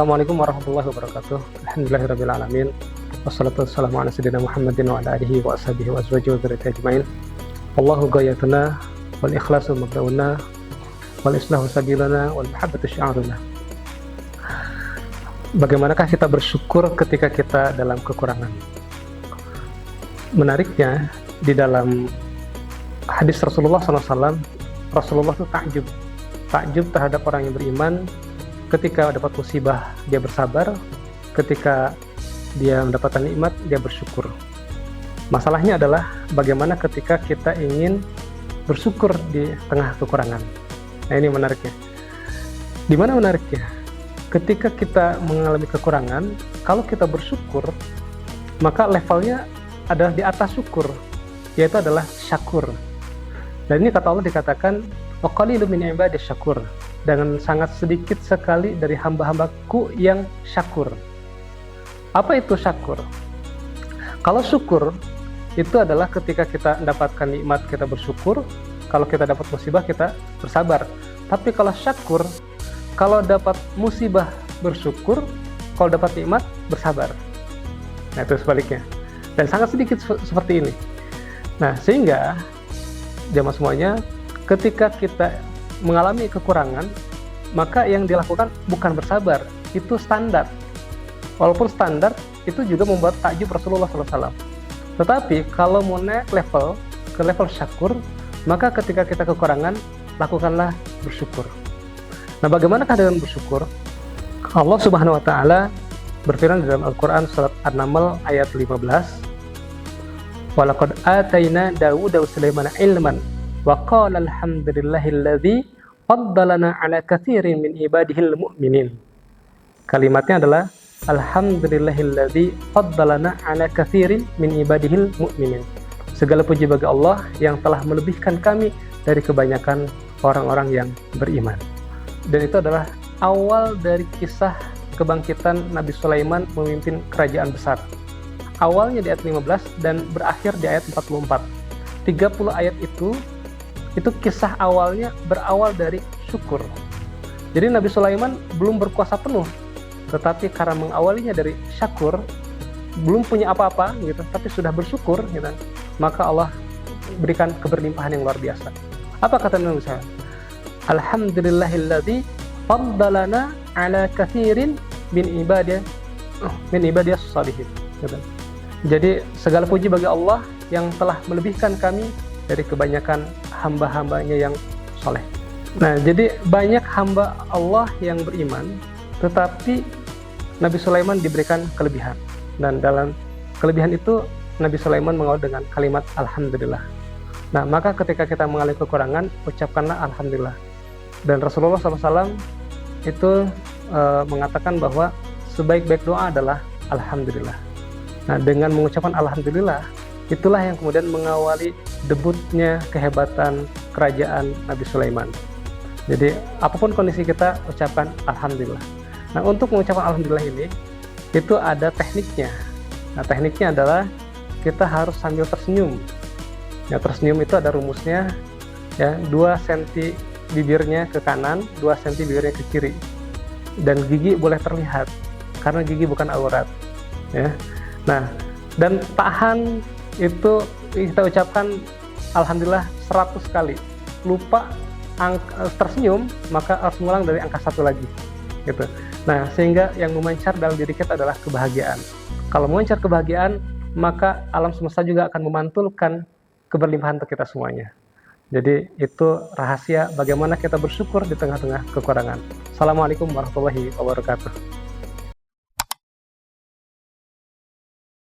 Assalamualaikum warahmatullahi wabarakatuh. Alhamdulillahirabbil alamin. Wassalatu wassalamu ala sayyidina Muhammadin wa ala alihi wa ashabihi wa azwajihi wa dzurriyyatihi ajmain. Wallahu ghayatuna wal ikhlasu mabda'una wal islahu sabilana wal mahabbatu syi'aruna. Bagaimanakah kita bersyukur ketika kita dalam kekurangan? Menariknya, di dalam hadis Rasulullah SAW, Rasulullah itu takjub terhadap orang yang beriman. Ketika dapat musibah, dia bersabar. Ketika dia mendapatkan nikmat, dia bersyukur. Masalahnya adalah bagaimana ketika kita ingin bersyukur di tengah kekurangan. Nah, ini menariknya. Di mana menariknya? Ketika kita mengalami kekurangan, kalau kita bersyukur, maka levelnya adalah di atas syukur, yaitu adalah syakur. Dan ini kata Allah dikatakan, wa qalilun min ibadis syakur. Dengan sangat sedikit sekali dari hamba-hambaku yang syakur. Apa itu syakur? Kalau syukur, itu adalah ketika kita mendapatkan nikmat, kita bersyukur. Kalau kita dapat musibah, kita bersabar. Tapi kalau syakur, kalau dapat musibah, bersyukur. Kalau dapat nikmat, bersabar. Nah, itu sebaliknya. Dan sangat sedikit seperti ini. Nah, sehingga jamaah semuanya, ketika kita mengalami kekurangan, maka yang dilakukan bukan bersabar, itu standar. Walaupun standar itu juga membuat takjub Rasulullah SAW. Tetapi kalau mau naik level ke level syakur, maka ketika kita kekurangan, lakukanlah bersyukur. Nah, bagaimanakah dengan bersyukur? Allah Subhanahu Wa Taala berfirman dalam Al-Quran surat An-Naml ayat 15, walaqad atayna Dawuda wa Sulaimana ilman wa qala alhamdulillahilladzi faddalana ala katsirin min ibadihil mu'minin. Kalimatnya adalah alhamdulillahilladzi faddalana ala katsirin min ibadihil mu'minin. Segala puji bagi Allah yang telah melebihkan kami dari kebanyakan orang-orang yang beriman. Dan itu adalah awal dari kisah kebangkitan Nabi Sulaiman memimpin kerajaan besar. Awalnya di ayat 15 dan berakhir di ayat 44. 30 ayat itu kisah awalnya berawal dari syukur. Jadi Nabi Sulaiman belum berkuasa penuh, tetapi karena mengawalinya dari syakur, belum punya apa-apa gitu, tapi sudah bersyukur gitu, maka Allah berikan keberlimpahan yang luar biasa. Apa kata Nabi Sulaiman? Alhamdulillahilladzi faddalana ala katsirin min ibadiyas shalihin. Gitu. Jadi segala puji bagi Allah yang telah melebihkan kami dari kebanyakan hamba-hambanya yang soleh. Nah, jadi banyak hamba Allah yang beriman, tetapi Nabi Sulaiman diberikan kelebihan. Dan dalam kelebihan itu, Nabi Sulaiman mengawal dengan kalimat Alhamdulillah. Nah, maka ketika kita mengalami kekurangan, ucapkanlah Alhamdulillah. Dan Rasulullah SAW itu mengatakan bahwa sebaik-baik doa adalah Alhamdulillah. Nah, dengan mengucapkan Alhamdulillah, itulah yang kemudian mengawali debutnya kehebatan kerajaan Nabi Sulaiman. Jadi, apapun kondisi kita, ucapkan Alhamdulillah. Nah, untuk mengucapkan Alhamdulillah ini, itu ada tekniknya. Nah, tekniknya adalah kita harus sambil tersenyum. Ya, tersenyum itu ada rumusnya, ya, 2 cm bibirnya ke kanan, 2 cm bibirnya ke kiri. Dan gigi boleh terlihat, karena gigi bukan aurat. Ya. Nah, dan tahan itu kita ucapkan Alhamdulillah 100 kali. Lupa tersenyum, maka harus mengulang dari angka 1 lagi. Gitu. Nah, sehingga yang memancar dalam diri kita adalah kebahagiaan. Kalau memancar kebahagiaan, maka alam semesta juga akan memantulkan keberlimpahan untuk kita semuanya. Jadi itu rahasia bagaimana kita bersyukur di tengah-tengah kekurangan. Assalamualaikum warahmatullahi wabarakatuh.